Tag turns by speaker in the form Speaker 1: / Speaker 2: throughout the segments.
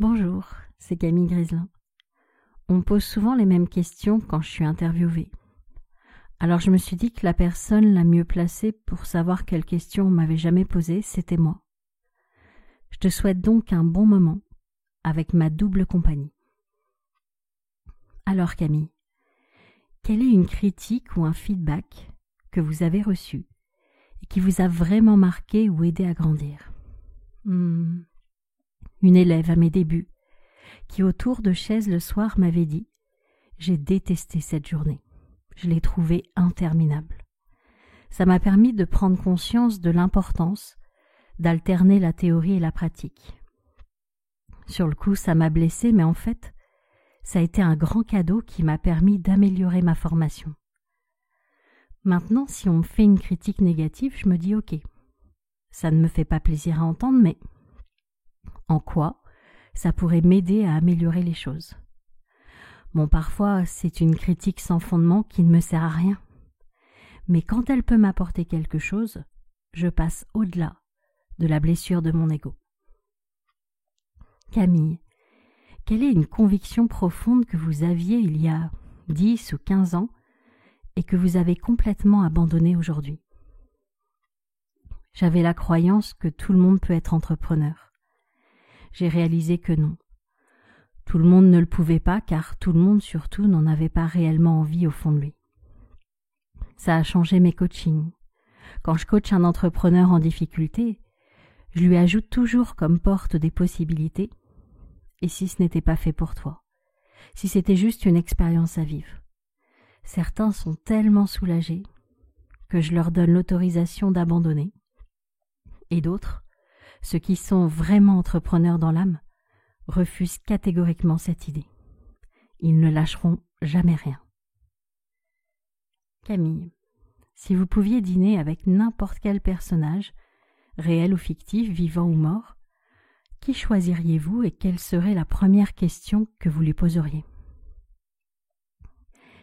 Speaker 1: Bonjour, c'est Camille Griselin. On me pose souvent les mêmes questions quand je suis interviewée. Alors je me suis dit que la personne la mieux placée pour savoir quelles questions on m'avait jamais posées, c'était moi. Je te souhaite donc un bon moment avec ma double compagnie. Alors Camille, quelle est une critique ou un feedback que vous avez reçu et qui vous a vraiment marqué ou aidé à grandir? Une élève à mes débuts qui autour de chaises le soir m'avait dit « J'ai détesté cette journée. Je l'ai trouvée interminable. » Ça m'a permis de prendre conscience de l'importance d'alterner la théorie et la pratique. Sur le coup, ça m'a blessée, mais en fait, ça a été un grand cadeau qui m'a permis d'améliorer ma formation. Maintenant, si on me fait une critique négative, je me dis « Ok, ça ne me fait pas plaisir à entendre, mais en quoi ça pourrait m'aider à améliorer les choses ?» Bon, parfois, c'est une critique sans fondement qui ne me sert à rien. Mais quand elle peut m'apporter quelque chose, je passe au-delà de la blessure de mon ego. Camille, quelle est une conviction profonde que vous aviez il y a 10 ou 15 ans et que vous avez complètement abandonnée aujourd'hui? J'avais la croyance que tout le monde peut être entrepreneur. J'ai réalisé que non. Tout le monde ne le pouvait pas car tout le monde surtout n'en avait pas réellement envie au fond de lui. Ça a changé mes coachings. Quand je coach un entrepreneur en difficulté, je lui ajoute toujours comme porte des possibilités. Et si ce n'était pas fait pour toi? Si c'était juste une expérience à vivre? Certains sont tellement soulagés que je leur donne l'autorisation d'abandonner. Et d'autres, ceux qui sont vraiment entrepreneurs dans l'âme, refusent catégoriquement cette idée. Ils ne lâcheront jamais rien. Camille, si vous pouviez dîner avec n'importe quel personnage, réel ou fictif, vivant ou mort, qui choisiriez-vous et quelle serait la première question que vous lui poseriez?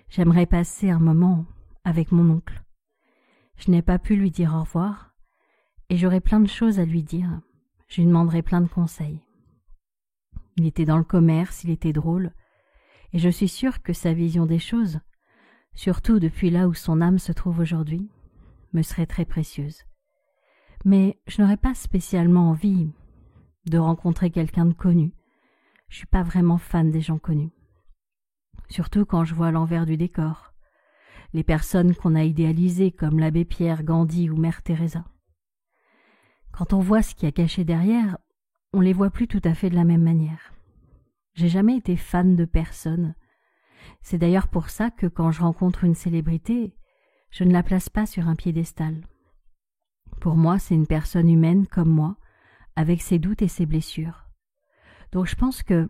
Speaker 1: J'aimerais passer un moment avec mon oncle. Je n'ai pas pu lui dire au revoir et j'aurais plein de choses à lui dire. Je lui demanderais plein de conseils. Il était dans le commerce, il était drôle, et je suis sûre que sa vision des choses, surtout depuis là où son âme se trouve aujourd'hui, me serait très précieuse. Mais je n'aurais pas spécialement envie de rencontrer quelqu'un de connu. Je suis pas vraiment fan des gens connus. Surtout quand je vois l'envers du décor. Les personnes qu'on a idéalisées comme l'abbé Pierre, Gandhi ou Mère Teresa. Quand on voit ce qu'il y a caché derrière, on les voit plus tout à fait de la même manière. J'ai jamais été fan de personne. C'est d'ailleurs pour ça que quand je rencontre une célébrité, je ne la place pas sur un piédestal. Pour moi, c'est une personne humaine comme moi, avec ses doutes et ses blessures. Donc je pense que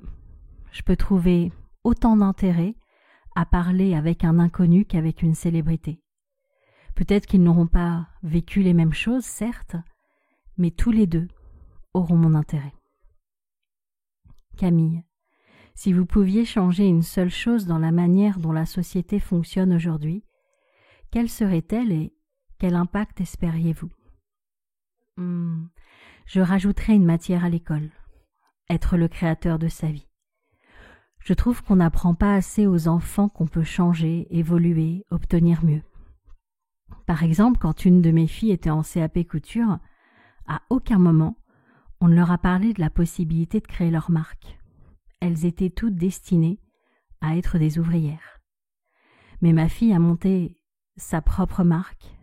Speaker 1: je peux trouver autant d'intérêt à parler avec un inconnu qu'avec une célébrité. Peut-être qu'ils n'auront pas vécu les mêmes choses, certes, mais tous les deux auront mon intérêt. Camille, si vous pouviez changer une seule chose dans la manière dont la société fonctionne aujourd'hui, quelle serait-elle et quel impact espériez-vous? Je rajouterais une matière à l'école, être le créateur de sa vie. Je trouve qu'on n'apprend pas assez aux enfants qu'on peut changer, évoluer, obtenir mieux. Par exemple, quand une de mes filles était en CAP couture, à aucun moment on ne leur a parlé de la possibilité de créer leur marque. Elles étaient toutes destinées à être des ouvrières. Mais ma fille a monté sa propre marque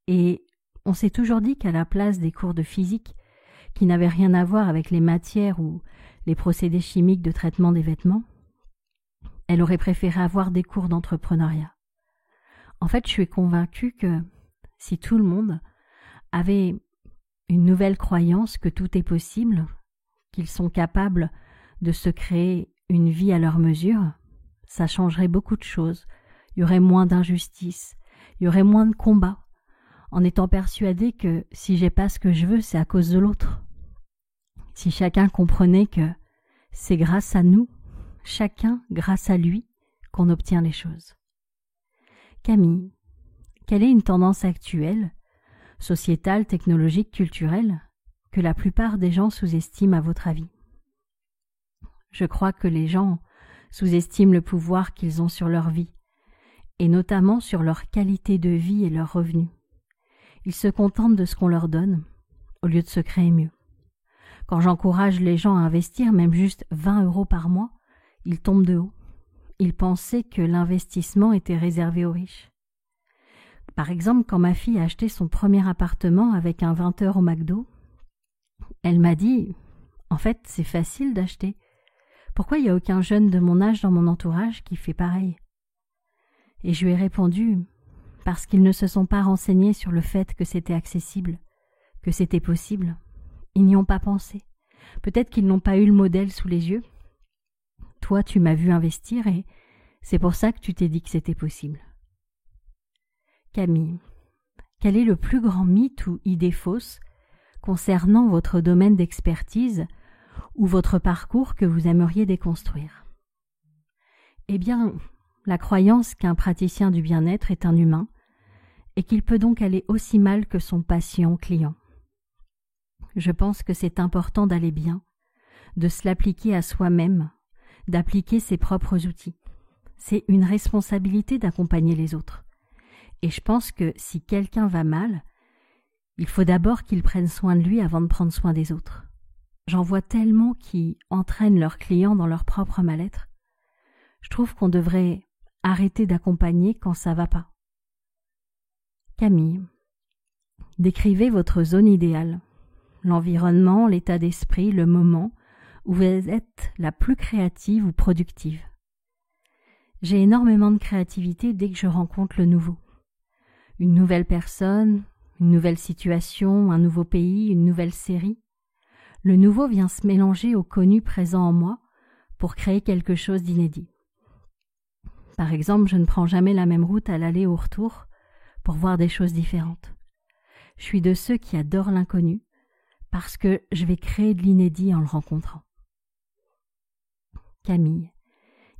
Speaker 1: et on s'est toujours dit qu'à la place des cours de physique qui n'avaient rien à voir avec les matières ou les procédés chimiques de traitement des vêtements, elle aurait préféré avoir des cours d'entrepreneuriat. En fait, je suis convaincue que si tout le monde avait une nouvelle croyance que tout est possible, qu'ils sont capables de se créer une vie à leur mesure, ça changerait beaucoup de choses. Il y aurait moins d'injustice, il y aurait moins de combats, en étant persuadé que si j'ai pas ce que je veux, c'est à cause de l'autre. Si chacun comprenait que c'est grâce à nous, chacun grâce à lui, qu'on obtient les choses. Camille, quelle est une tendance actuelle, sociétale, technologique, culturelle, que la plupart des gens sous-estiment à votre avis? Je crois que les gens sous-estiment le pouvoir qu'ils ont sur leur vie, et notamment sur leur qualité de vie et leurs revenus. Ils se contentent de ce qu'on leur donne, au lieu de se créer mieux. Quand j'encourage les gens à investir même juste 20 € par mois, ils tombent de haut. Ils pensaient que l'investissement était réservé aux riches. Par exemple, quand ma fille a acheté son premier appartement avec un 20 € au McDo, elle m'a dit « En fait, c'est facile d'acheter. Pourquoi il n'y a aucun jeune de mon âge dans mon entourage qui fait pareil ?» Et je lui ai répondu « Parce qu'ils ne se sont pas renseignés sur le fait que c'était accessible, que c'était possible. Ils n'y ont pas pensé. Peut-être qu'ils n'ont pas eu le modèle sous les yeux. Toi, tu m'as vu investir et c'est pour ça que tu t'es dit que c'était possible. » Camille, quel est le plus grand mythe ou idée fausse concernant votre domaine d'expertise ou votre parcours que vous aimeriez déconstruire? Eh bien, la croyance qu'un praticien du bien-être est un humain et qu'il peut donc aller aussi mal que son patient client. Je pense que c'est important d'aller bien, de se l'appliquer à soi-même, d'appliquer ses propres outils. C'est une responsabilité d'accompagner les autres. Et je pense que si quelqu'un va mal, il faut d'abord qu'il prenne soin de lui avant de prendre soin des autres. J'en vois tellement qui entraînent leurs clients dans leur propre mal-être. Je trouve qu'on devrait arrêter d'accompagner quand ça va pas. Camille, décrivez votre zone idéale, l'environnement, l'état d'esprit, le moment où vous êtes la plus créative ou productive. J'ai énormément de créativité dès que je rencontre le nouveau. Une nouvelle personne, une nouvelle situation, un nouveau pays, une nouvelle série. Le nouveau vient se mélanger au connu présent en moi pour créer quelque chose d'inédit. Par exemple, je ne prends jamais la même route à l'aller ou au retour pour voir des choses différentes. Je suis de ceux qui adorent l'inconnu parce que je vais créer de l'inédit en le rencontrant. Camille,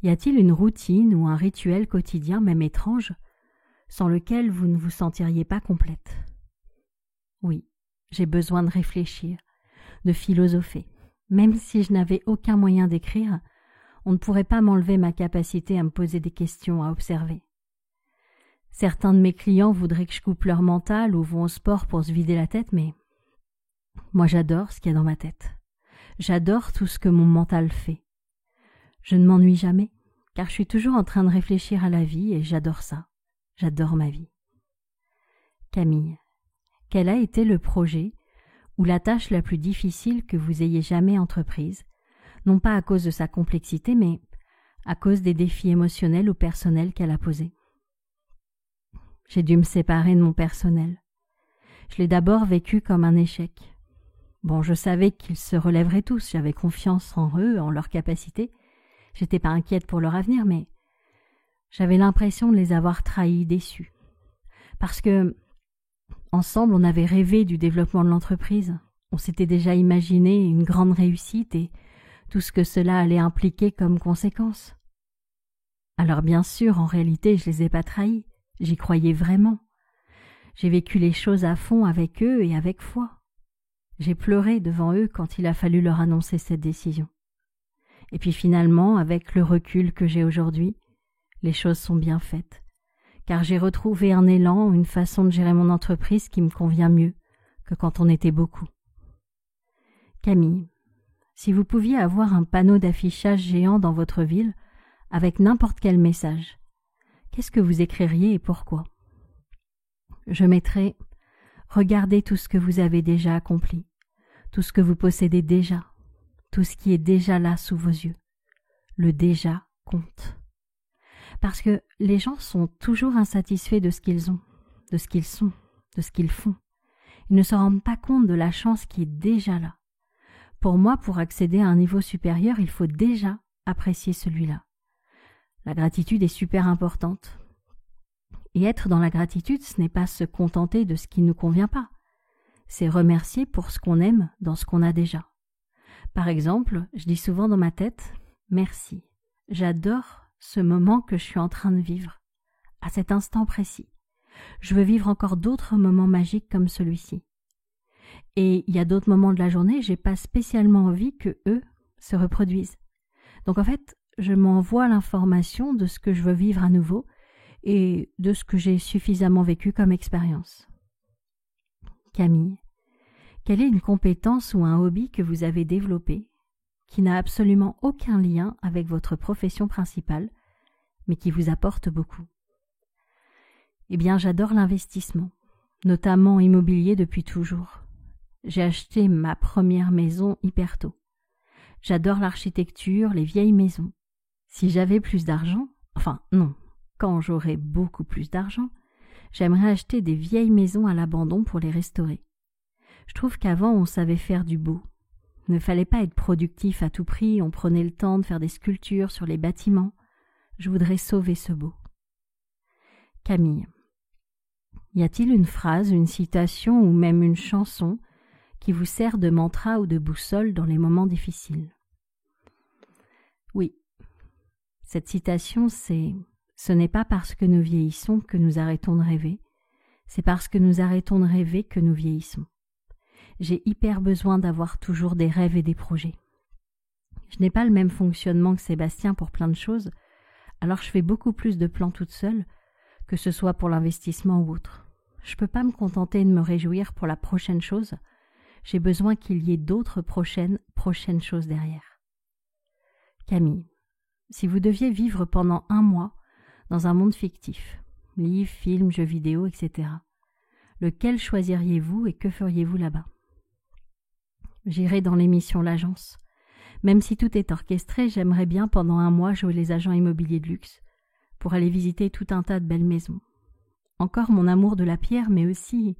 Speaker 1: y a-t-il une routine ou un rituel quotidien, même étrange, sans lequel vous ne vous sentiriez pas complète? Oui, j'ai besoin de réfléchir, de philosopher. Même si je n'avais aucun moyen d'écrire, on ne pourrait pas m'enlever ma capacité à me poser des questions, à observer. Certains de mes clients voudraient que je coupe leur mental ou vont au sport pour se vider la tête, mais moi j'adore ce qu'il y a dans ma tête. J'adore tout ce que mon mental fait. Je ne m'ennuie jamais, car je suis toujours en train de réfléchir à la vie et j'adore ça. J'adore ma vie. Camille, quel a été le projet ou la tâche la plus difficile que vous ayez jamais entreprise, non pas à cause de sa complexité, mais à cause des défis émotionnels ou personnels qu'elle a posés? J'ai dû me séparer de mon personnel. Je l'ai d'abord vécu comme un échec. Bon, je savais qu'ils se relèveraient tous, j'avais confiance en eux, en leurs capacités. J'étais pas inquiète pour leur avenir, mais j'avais l'impression de les avoir trahis, déçus. Parce que, ensemble, on avait rêvé du développement de l'entreprise. On s'était déjà imaginé une grande réussite et tout ce que cela allait impliquer comme conséquence. Alors bien sûr, en réalité, je les ai pas trahis. J'y croyais vraiment. J'ai vécu les choses à fond avec eux et avec foi. J'ai pleuré devant eux quand il a fallu leur annoncer cette décision. Et puis finalement, avec le recul que j'ai aujourd'hui, les choses sont bien faites, car j'ai retrouvé un élan, une façon de gérer mon entreprise qui me convient mieux que quand on était beaucoup. Camille, si vous pouviez avoir un panneau d'affichage géant dans votre ville avec n'importe quel message, qu'est-ce que vous écririez et pourquoi? Je mettrais « Regardez tout ce que vous avez déjà accompli, tout ce que vous possédez déjà, tout ce qui est déjà là sous vos yeux. Le déjà compte. » Parce que les gens sont toujours insatisfaits de ce qu'ils ont, de ce qu'ils sont, de ce qu'ils font. Ils ne se rendent pas compte de la chance qui est déjà là. Pour moi, pour accéder à un niveau supérieur, il faut déjà apprécier celui-là. La gratitude est super importante. Et être dans la gratitude, ce n'est pas se contenter de ce qui ne nous convient pas. C'est remercier pour ce qu'on aime dans ce qu'on a déjà. Par exemple, je dis souvent dans ma tête « Merci, j'adore ce moment que je suis en train de vivre, à cet instant précis. Je veux vivre encore d'autres moments magiques comme celui-ci. Et il y a d'autres moments de la journée, j'ai pas spécialement envie que eux se reproduisent. Donc en fait, je m'envoie l'information de ce que je veux vivre à nouveau et de ce que j'ai suffisamment vécu comme expérience. Camille, quelle est une compétence ou un hobby que vous avez développé qui n'a absolument aucun lien avec votre profession principale, mais qui vous apporte beaucoup? Eh bien, j'adore l'investissement, notamment immobilier depuis toujours. J'ai acheté ma première maison hyper tôt. J'adore l'architecture, les vieilles maisons. Si j'avais plus d'argent, enfin non, quand j'aurai beaucoup plus d'argent, j'aimerais acheter des vieilles maisons à l'abandon pour les restaurer. Je trouve qu'avant on savait faire du beau. Il ne fallait pas être productif à tout prix, on prenait le temps de faire des sculptures sur les bâtiments. Je voudrais sauver ce beau. Camille, y a-t-il une phrase, une citation ou même une chanson qui vous sert de mantra ou de boussole dans les moments difficiles? Oui. Cette citation, c'est « Ce n'est pas parce que nous vieillissons que nous arrêtons de rêver, c'est parce que nous arrêtons de rêver que nous vieillissons. » J'ai hyper besoin d'avoir toujours des rêves et des projets. Je n'ai pas le même fonctionnement que Sébastien pour plein de choses, alors je fais beaucoup plus de plans toute seule, que ce soit pour l'investissement ou autre. Je ne peux pas me contenter de me réjouir pour la prochaine chose, j'ai besoin qu'il y ait d'autres prochaines choses derrière. Camille, si vous deviez vivre pendant 1 mois dans un monde fictif, livres, films, jeux vidéo, etc., lequel choisiriez-vous et que feriez-vous là-bas? J'irai dans l'émission L'Agence. Même si tout est orchestré, j'aimerais bien pendant 1 mois jouer les agents immobiliers de luxe pour aller visiter tout un tas de belles maisons. Encore mon amour de la pierre, mais aussi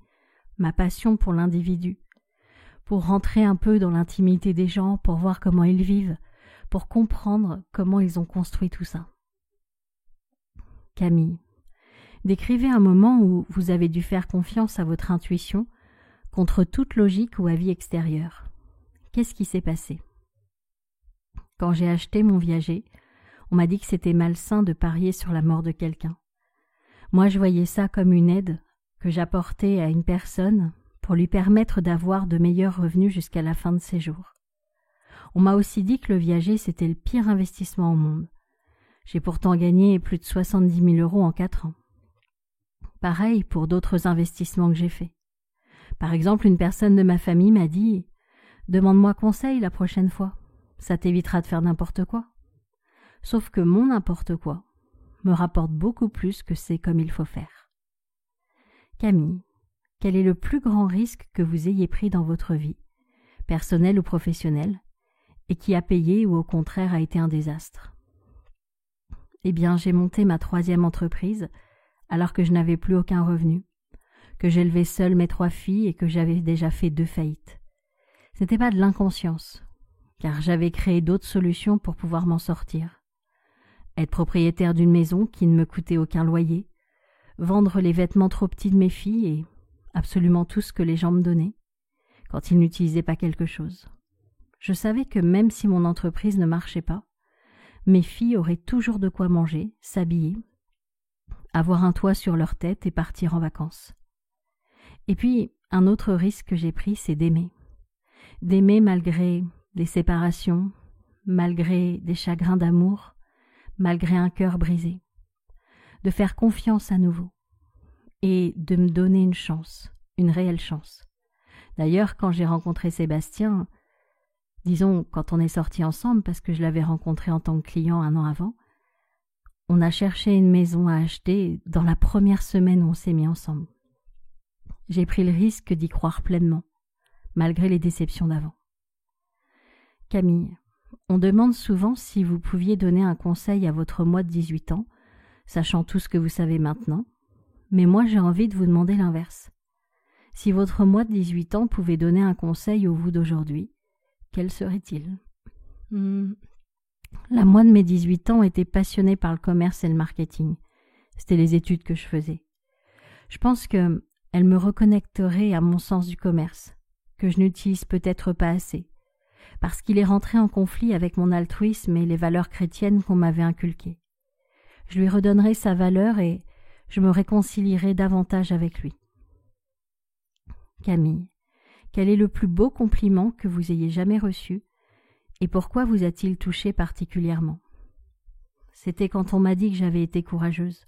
Speaker 1: ma passion pour l'individu, pour rentrer un peu dans l'intimité des gens, pour voir comment ils vivent, pour comprendre comment ils ont construit tout ça. Camille, décrivez un moment où vous avez dû faire confiance à votre intuition contre toute logique ou avis extérieur. Qu'est-ce qui s'est passé? Quand j'ai acheté mon viager, on m'a dit que c'était malsain de parier sur la mort de quelqu'un. Moi, je voyais ça comme une aide que j'apportais à une personne pour lui permettre d'avoir de meilleurs revenus jusqu'à la fin de ses jours. On m'a aussi dit que le viager, c'était le pire investissement au monde. J'ai pourtant gagné plus de 70 000 € en 4 ans. Pareil pour d'autres investissements que j'ai faits. Par exemple, une personne de ma famille m'a dit « Demande-moi conseil la prochaine fois, ça t'évitera de faire n'importe quoi. » Sauf que mon n'importe quoi me rapporte beaucoup plus que c'est comme il faut faire. Camille, quel est le plus grand risque que vous ayez pris dans votre vie, personnelle ou professionnelle, et qui a payé ou au contraire a été un désastre? Eh bien, j'ai monté ma 3e entreprise alors que je n'avais plus aucun revenu, que j'élevais seule mes 3 filles et que j'avais déjà fait 2 faillites. Ce n'était pas de l'inconscience, car j'avais créé d'autres solutions pour pouvoir m'en sortir. Être propriétaire d'une maison qui ne me coûtait aucun loyer, vendre les vêtements trop petits de mes filles et absolument tout ce que les gens me donnaient, quand ils n'utilisaient pas quelque chose. Je savais que même si mon entreprise ne marchait pas, mes filles auraient toujours de quoi manger, s'habiller, avoir un toit sur leur tête et partir en vacances. Et puis, un autre risque que j'ai pris, c'est d'aimer. D'aimer malgré des séparations, malgré des chagrins d'amour, malgré un cœur brisé. De faire confiance à nouveau et de me donner une chance, une réelle chance. D'ailleurs, quand j'ai rencontré Sébastien, disons quand on est sortis ensemble, parce que je l'avais rencontré en tant que client 1 an avant, on a cherché une maison à acheter dans la première semaine où on s'est mis ensemble. J'ai pris le risque d'y croire pleinement, malgré les déceptions d'avant. Camille, on demande souvent si vous pouviez donner un conseil à votre moi de 18 ans, sachant tout ce que vous savez maintenant, mais moi j'ai envie de vous demander l'inverse. Si votre moi de 18 ans pouvait donner un conseil au vous d'aujourd'hui, quel serait-il? La moi de mes 18 ans était passionnée par le commerce et le marketing. C'était les études que je faisais. Je pense qu'elle me reconnecterait à mon sens du commerce, que je n'utilise peut-être pas assez, parce qu'il est rentré en conflit avec mon altruisme et les valeurs chrétiennes qu'on m'avait inculquées. Je lui redonnerai sa valeur et je me réconcilierai davantage avec lui. Camille, quel est le plus beau compliment que vous ayez jamais reçu Et pourquoi vous a-t-il touché particulièrement? C'était quand on m'a dit que j'avais été courageuse.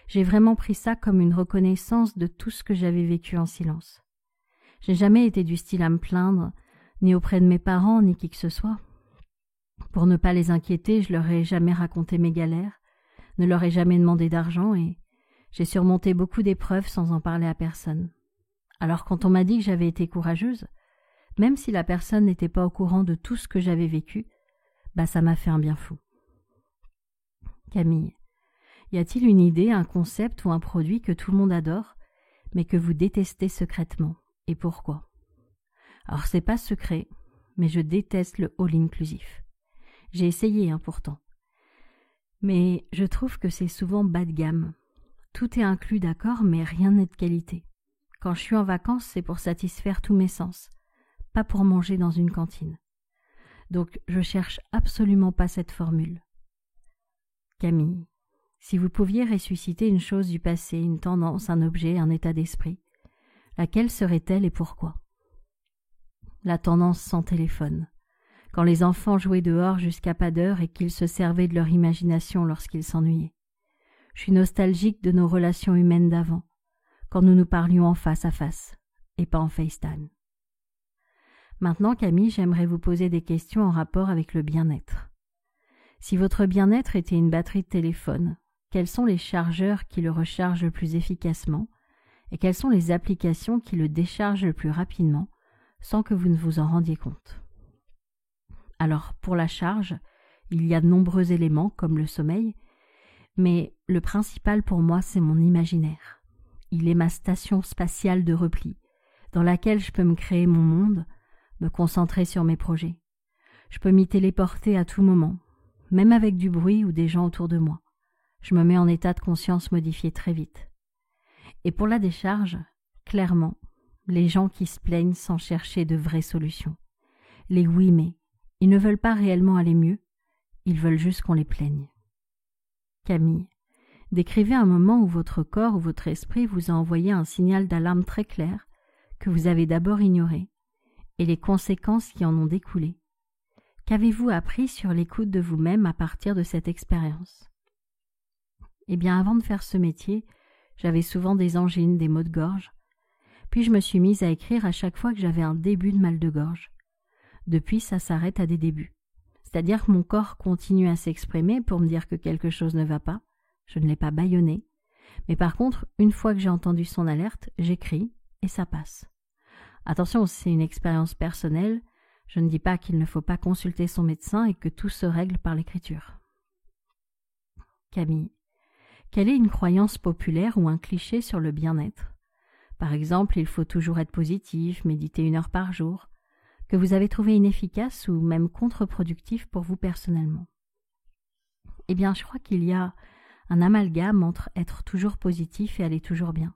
Speaker 1: J'ai vraiment pris ça comme une reconnaissance de tout ce que j'avais vécu en silence. Je n'ai jamais été du style à me plaindre, ni auprès de mes parents, ni qui que ce soit. Pour ne pas les inquiéter, je leur ai jamais raconté mes galères, ne leur ai jamais demandé d'argent et j'ai surmonté beaucoup d'épreuves sans en parler à personne. Alors quand on m'a dit que j'avais été courageuse, même si la personne n'était pas au courant de tout ce que j'avais vécu, ça m'a fait un bien fou. Camille, y a-t-il une idée, un concept ou un produit que tout le monde adore, mais que vous détestez secrètement? Et pourquoi? Alors c'est pas secret, mais je déteste le all-inclusif. J'ai essayé pourtant. Mais je trouve que c'est souvent bas de gamme. Tout est inclus, d'accord, mais rien n'est de qualité. Quand je suis en vacances, c'est pour satisfaire tous mes sens, pas pour manger dans une cantine. Donc je cherche absolument pas cette formule. Camille, si vous pouviez ressusciter une chose du passé, une tendance, un objet, un état d'esprit, laquelle serait-elle et pourquoi? La tendance sans téléphone. Quand les enfants jouaient dehors jusqu'à pas d'heure et qu'ils se servaient de leur imagination lorsqu'ils s'ennuyaient. Je suis nostalgique de nos relations humaines d'avant, quand nous nous parlions en face à face, et pas en FaceTime. Maintenant, Camille, j'aimerais vous poser des questions en rapport avec le bien-être. Si votre bien-être était une batterie de téléphone, quels sont les chargeurs qui le rechargent le plus efficacement et quelles sont les applications qui le déchargent le plus rapidement sans que vous ne vous en rendiez compte? Alors, pour la charge, il y a de nombreux éléments comme le sommeil, mais le principal pour moi, c'est mon imaginaire. Il est ma station spatiale de repli, dans laquelle je peux me créer mon monde, me concentrer sur mes projets. Je peux m'y téléporter à tout moment, même avec du bruit ou des gens autour de moi. Je me mets en état de conscience modifié très vite. Et pour la décharge, clairement, les gens qui se plaignent sans chercher de vraies solutions. Les oui mais, ils ne veulent pas réellement aller mieux, ils veulent juste qu'on les plaigne. Camille, décrivez un moment où votre corps ou votre esprit vous a envoyé un signal d'alarme très clair que vous avez d'abord ignoré et les conséquences qui en ont découlé. Qu'avez-vous appris sur l'écoute de vous-même à partir de cette expérience? Eh bien, avant de faire ce métier, j'avais souvent des angines, des maux de gorge. Puis je me suis mise à écrire à chaque fois que j'avais un début de mal de gorge. Depuis, ça s'arrête à des débuts. C'est-à-dire que mon corps continue à s'exprimer pour me dire que quelque chose ne va pas. Je ne l'ai pas bâillonné. Mais par contre, une fois que j'ai entendu son alerte, j'écris et ça passe. Attention, c'est une expérience personnelle. Je ne dis pas qu'il ne faut pas consulter son médecin et que tout se règle par l'écriture. Camille, quelle est une croyance populaire ou un cliché sur le bien-être? Par exemple, il faut toujours être positif, méditer 1 heure par jour, que vous avez trouvé inefficace ou même contre-productif pour vous personnellement. Eh bien, je crois qu'il y a un amalgame entre être toujours positif et aller toujours bien.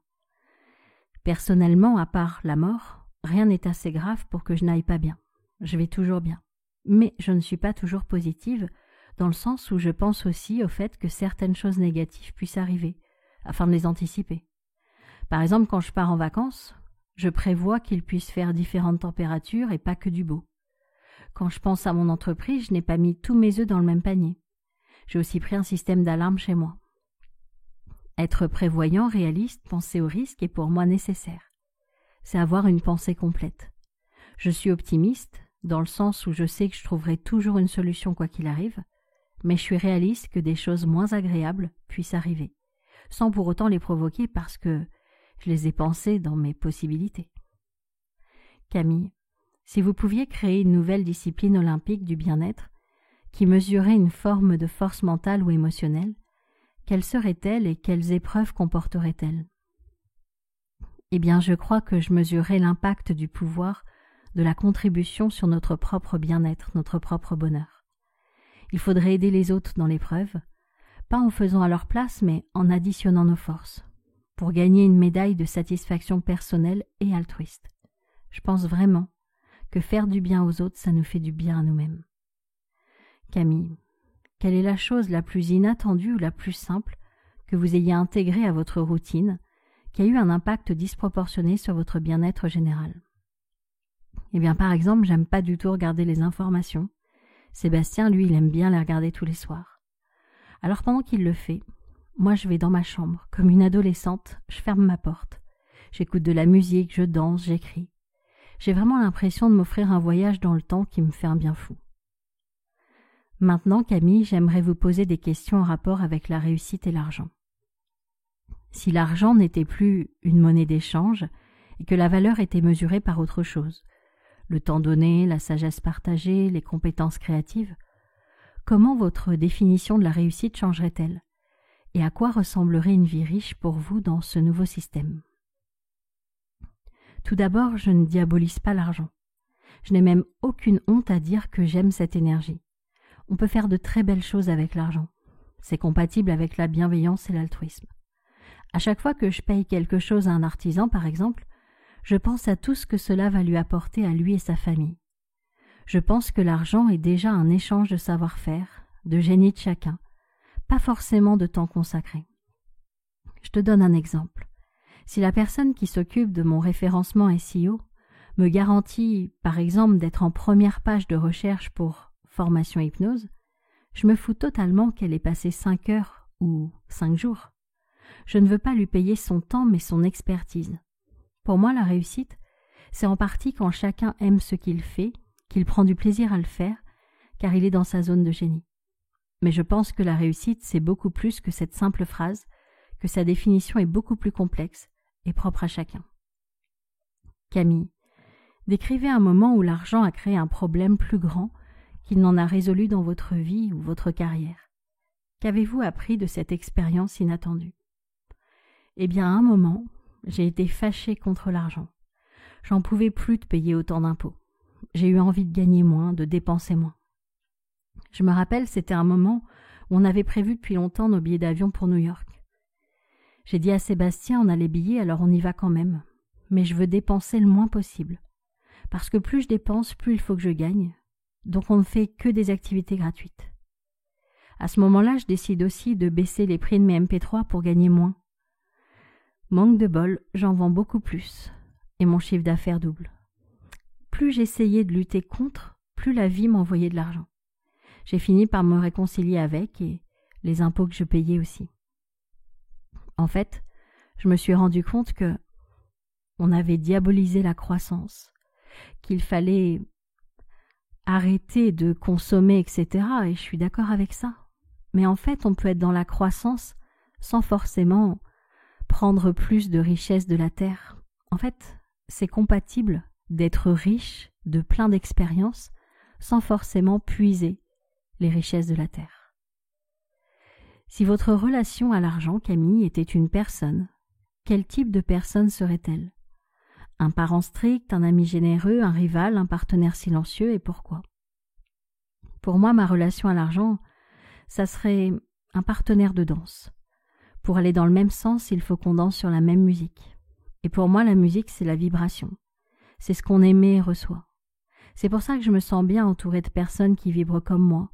Speaker 1: Personnellement, à part la mort, rien n'est assez grave pour que je n'aille pas bien. Je vais toujours bien. Mais je ne suis pas toujours positive, dans le sens où je pense aussi au fait que certaines choses négatives puissent arriver, afin de les anticiper. Par exemple, quand je pars en vacances, je prévois qu'il puisse faire différentes températures et pas que du beau. Quand je pense à mon entreprise, je n'ai pas mis tous mes œufs dans le même panier. J'ai aussi pris un système d'alarme chez moi. Être prévoyant, réaliste, penser au risque est pour moi nécessaire. C'est avoir une pensée complète. Je suis optimiste, dans le sens où je sais que je trouverai toujours une solution quoi qu'il arrive, mais je suis réaliste que des choses moins agréables puissent arriver, sans pour autant les provoquer parce que je les ai pensées dans mes possibilités. Camille, si vous pouviez créer une nouvelle discipline olympique du bien-être qui mesurait une forme de force mentale ou émotionnelle, quelle serait-elle et quelles épreuves comporterait-elle? Eh bien, je crois que je mesurerais l'impact du pouvoir de la contribution sur notre propre bien-être, notre propre bonheur. Il faudrait aider les autres dans l'épreuve, pas en faisant à leur place, mais en additionnant nos forces, pour gagner une médaille de satisfaction personnelle et altruiste. Je pense vraiment que faire du bien aux autres, ça nous fait du bien à nous-mêmes. Camille, quelle est la chose la plus inattendue ou la plus simple que vous ayez intégrée à votre routine, qui a eu un impact disproportionné sur votre bien-être général? Eh bien, par exemple, j'aime pas du tout regarder les informations. Sébastien, lui, il aime bien les regarder tous les soirs. Alors pendant qu'il le fait, moi je vais dans ma chambre, comme une adolescente, je ferme ma porte. J'écoute de la musique, je danse, j'écris. J'ai vraiment l'impression de m'offrir un voyage dans le temps qui me fait un bien fou. Maintenant, Camille, j'aimerais vous poser des questions en rapport avec la réussite et l'argent. Si l'argent n'était plus une monnaie d'échange et que la valeur était mesurée par autre chose, le temps donné, la sagesse partagée, les compétences créatives, comment votre définition de la réussite changerait-elle? Et à quoi ressemblerait une vie riche pour vous dans ce nouveau système? Tout d'abord, je ne diabolise pas l'argent. Je n'ai même aucune honte à dire que j'aime cette énergie. On peut faire de très belles choses avec l'argent. C'est compatible avec la bienveillance et l'altruisme. À chaque fois que je paye quelque chose à un artisan, par exemple, je pense à tout ce que cela va lui apporter à lui et sa famille. Je pense que l'argent est déjà un échange de savoir-faire, de génie de chacun, pas forcément de temps consacré. Je te donne un exemple. Si la personne qui s'occupe de mon référencement SEO me garantit, par exemple, d'être en première page de recherche pour formation hypnose, je me fous totalement qu'elle ait passé 5 heures ou 5 jours. Je ne veux pas lui payer son temps mais son expertise. Pour moi, la réussite, c'est en partie quand chacun aime ce qu'il fait, qu'il prend du plaisir à le faire, car il est dans sa zone de génie. Mais je pense que la réussite, c'est beaucoup plus que cette simple phrase, que sa définition est beaucoup plus complexe et propre à chacun. Camille, décrivez un moment où l'argent a créé un problème plus grand qu'il n'en a résolu dans votre vie ou votre carrière. Qu'avez-vous appris de cette expérience inattendue? Eh bien, à un moment, j'ai été fâchée contre l'argent. J'en pouvais plus de payer autant d'impôts. J'ai eu envie de gagner moins, de dépenser moins. Je me rappelle, c'était un moment où on avait prévu depuis longtemps nos billets d'avion pour New York. J'ai dit à Sébastien, on a les billets, alors on y va quand même. Mais je veux dépenser le moins possible. Parce que plus je dépense, plus il faut que je gagne. Donc on ne fait que des activités gratuites. À ce moment-là, je décide aussi de baisser les prix de mes MP3 pour gagner moins. Manque de bol, j'en vends beaucoup plus. Et mon chiffre d'affaires double. Plus j'essayais de lutter contre, plus la vie m'envoyait de l'argent. J'ai fini par me réconcilier avec et les impôts que je payais aussi. En fait, je me suis rendu compte que on avait diabolisé la croissance, qu'il fallait arrêter de consommer, etc. Et je suis d'accord avec ça. Mais en fait, on peut être dans la croissance sans forcément prendre plus de richesses de la terre. En fait, c'est compatible d'être riche de plein d'expériences sans forcément puiser les richesses de la terre. Si votre relation à l'argent, Camille, était une personne, quel type de personne serait-elle? Un parent strict, un ami généreux, un rival, un partenaire silencieux, et pourquoi? Pour moi, ma relation à l'argent, ça serait un partenaire de danse. Pour aller dans le même sens, il faut qu'on danse sur la même musique. Et pour moi, la musique, c'est la vibration. C'est ce qu'on émet et reçoit. C'est pour ça que je me sens bien entourée de personnes qui vibrent comme moi,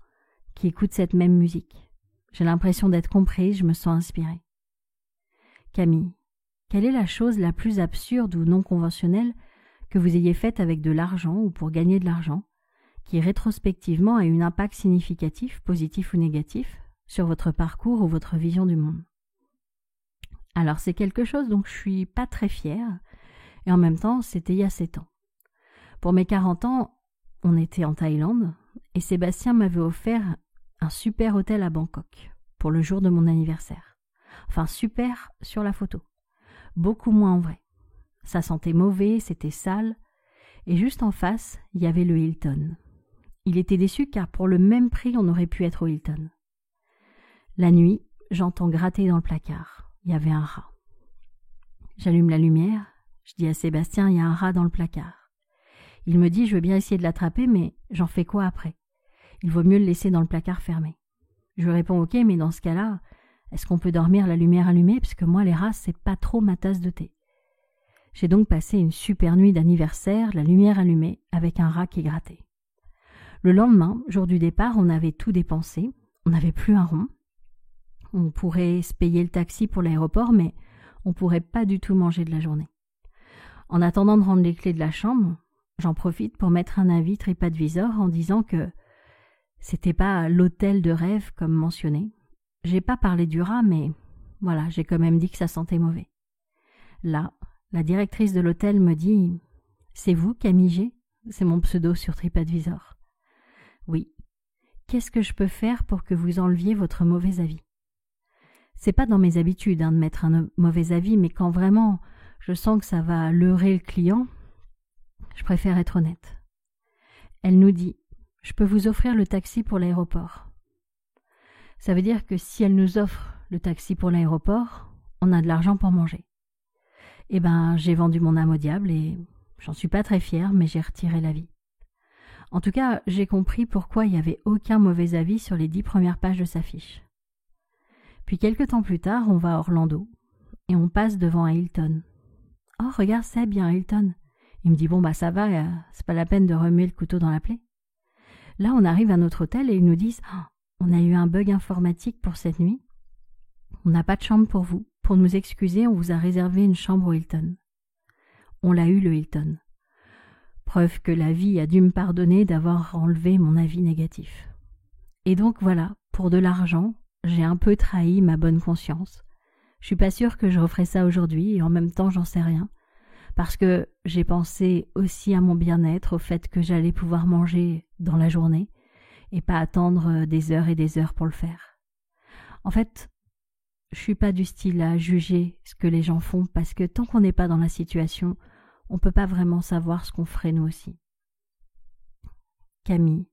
Speaker 1: qui écoutent cette même musique. J'ai l'impression d'être comprise, je me sens inspirée. Camille, quelle est la chose la plus absurde ou non conventionnelle que vous ayez faite avec de l'argent ou pour gagner de l'argent, qui rétrospectivement a eu un impact significatif, positif ou négatif, sur votre parcours ou votre vision du monde? Alors c'est quelque chose dont je suis pas très fière, et en même temps c'était il y a 7 ans. Pour mes 40 ans, on était en Thaïlande, et Sébastien m'avait offert un super hôtel à Bangkok, pour le jour de mon anniversaire. Enfin super sur la photo, beaucoup moins en vrai. Ça sentait mauvais, c'était sale, et juste en face, il y avait le Hilton. Il était déçu car pour le même prix, on aurait pu être au Hilton. La nuit, j'entends gratter dans le placard. Il y avait un rat. J'allume la lumière, je dis à Sébastien, il y a un rat dans le placard. Il me dit, je veux bien essayer de l'attraper, mais j'en fais quoi après? Il vaut mieux le laisser dans le placard fermé. Je lui réponds, ok, mais dans ce cas-là, est-ce qu'on peut dormir la lumière allumée? Parce que moi, les rats, c'est pas trop ma tasse de thé. J'ai donc passé une super nuit d'anniversaire, la lumière allumée, avec un rat qui grattait. Le lendemain, jour du départ, on avait tout dépensé, on n'avait plus un rond. On pourrait se payer le taxi pour l'aéroport, mais on ne pourrait pas du tout manger de la journée. En attendant de rendre les clés de la chambre, j'en profite pour mettre un avis TripAdvisor en disant que C'était pas l'hôtel de rêve comme mentionné. J'ai pas parlé du rat, mais voilà, j'ai quand même dit que ça sentait mauvais. Là, la directrice de l'hôtel me dit « C'est vous, Camille G ?» C'est mon pseudo sur TripAdvisor. « Oui. Qu'est-ce que je peux faire pour que vous enleviez votre mauvais avis ?» C'est pas dans mes habitudes de mettre un mauvais avis, mais quand vraiment je sens que ça va leurrer le client, je préfère être honnête. Elle nous dit « Je peux vous offrir le taxi pour l'aéroport. » Ça veut dire que si elle nous offre le taxi pour l'aéroport, on a de l'argent pour manger. Eh ben, j'ai vendu mon âme au diable et j'en suis pas très fière, mais j'ai retiré l'avis. En tout cas, j'ai compris pourquoi il n'y avait aucun mauvais avis sur les 10 premières pages de sa fiche. Puis quelques temps plus tard, on va à Orlando et on passe devant un Hilton. « Oh, regarde, c'est bien Hilton. » Il me dit « Bon, ça va, c'est pas la peine de remuer le couteau dans la plaie. » Là, on arrive à notre hôtel et ils nous disent « Oh, on a eu un bug informatique pour cette nuit. On n'a pas de chambre pour vous. Pour nous excuser, on vous a réservé une chambre au Hilton. » On l'a eu, le Hilton. Preuve que la vie a dû me pardonner d'avoir enlevé mon avis négatif. Et donc voilà, pour de l'argent, j'ai un peu trahi ma bonne conscience. Je suis pas sûre que je referais ça aujourd'hui et en même temps j'en sais rien. Parce que j'ai pensé aussi à mon bien-être, au fait que j'allais pouvoir manger dans la journée et pas attendre des heures et des heures pour le faire. En fait, je suis pas du style à juger ce que les gens font parce que tant qu'on n'est pas dans la situation, on peut pas vraiment savoir ce qu'on ferait nous aussi. Camille,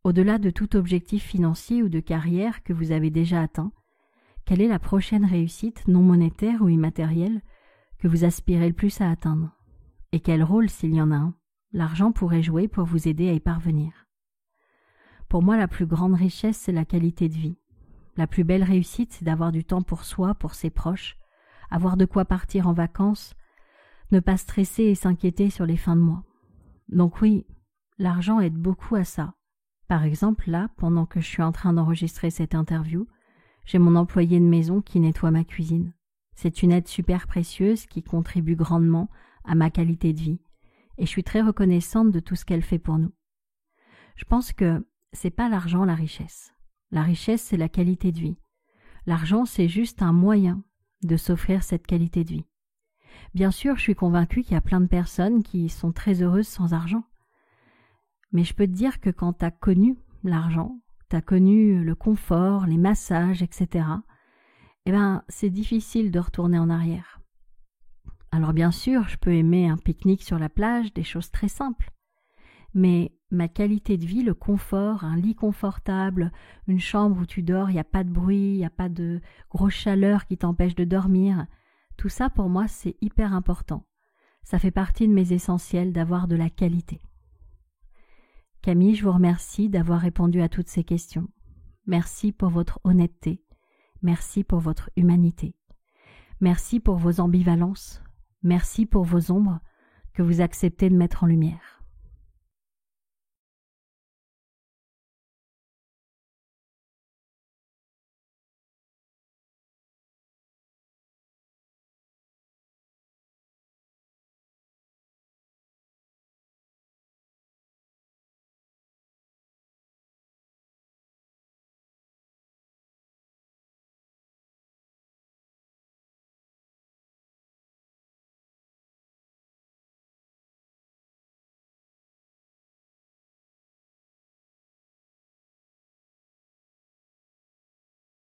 Speaker 1: au-delà de tout objectif financier ou de carrière que vous avez déjà atteint, quelle est la prochaine réussite non monétaire ou immatérielle que vous aspirez le plus à atteindre? Et quel rôle, s'il y en a un, l'argent pourrait jouer pour vous aider à y parvenir? Pour moi, la plus grande richesse, c'est la qualité de vie. La plus belle réussite, c'est d'avoir du temps pour soi, pour ses proches, avoir de quoi partir en vacances, ne pas stresser et s'inquiéter sur les fins de mois. Donc oui, l'argent aide beaucoup à ça. Par exemple, là, pendant que je suis en train d'enregistrer cette interview, j'ai mon employé de maison qui nettoie ma cuisine. C'est une aide super précieuse qui contribue grandement à ma qualité de vie et je suis très reconnaissante de tout ce qu'elle fait pour nous. Je pense que c'est pas l'argent la richesse. La richesse, c'est la qualité de vie. L'argent, c'est juste un moyen de s'offrir cette qualité de vie. Bien sûr, je suis convaincue qu'il y a plein de personnes qui sont très heureuses sans argent. Mais je peux te dire que quand tu as connu l'argent, tu as connu le confort, les massages, etc., c'est difficile de retourner en arrière. Alors bien sûr, je peux aimer un pique-nique sur la plage, des choses très simples. Mais ma qualité de vie, le confort, un lit confortable, une chambre où tu dors, il n'y a pas de bruit, il n'y a pas de grosse chaleur qui t'empêche de dormir, tout ça pour moi c'est hyper important. Ça fait partie de mes essentiels d'avoir de la qualité. Camille, je vous remercie d'avoir répondu à toutes ces questions. Merci pour votre honnêteté. Merci pour votre humanité. Merci pour vos ambivalences. Merci pour vos ombres que vous acceptez de mettre en lumière.